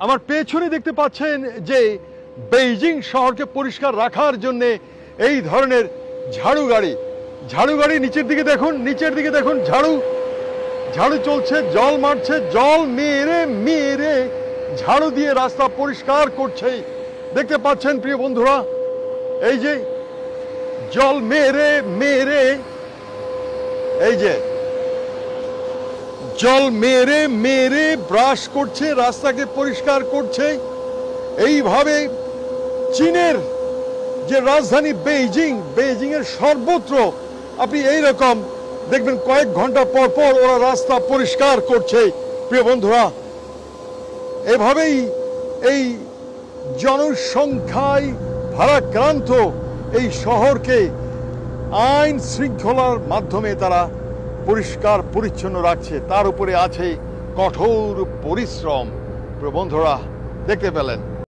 আমার পেছনে দেখতে পাচ্ছেন যে বেইজিং শহরকে পরিষ্কার রাখার জন্য এই ধরনের ঝাড়ু গাড়ি নিচের দিকে দেখুন ঝাড়ু চলছে, জল মারছে, জল মেরে মেরে ঝাড়ু দিয়ে রাস্তা পরিষ্কার করছে। দেখতে পাচ্ছেন প্রিয় বন্ধুরা, এই যে জল মেরে মেরে, এই যে জল মেরে মেরে ব্রাশ করছে, রাস্তাকে পরিষ্কার করছে। এইভাবে চীনের যে রাজধানী বেইজিং এর সর্বত্র আপনি এইরকম দেখবেন কয়েক ঘন্টা পর পর ওরা রাস্তা পরিষ্কার করছে। প্রিয় বন্ধুরা, এভাবেই এই জনসংখ্যায় ভারাক্রান্ত এই শহরকে আইন শৃঙ্খলার মাধ্যমে তারা পরিষ্কার পরিচ্ছন্ন রাখছে। তার উপরে আছে কঠোর পরিশ্রম। প্রিয় বন্ধুরা, দেখতে পেলেন।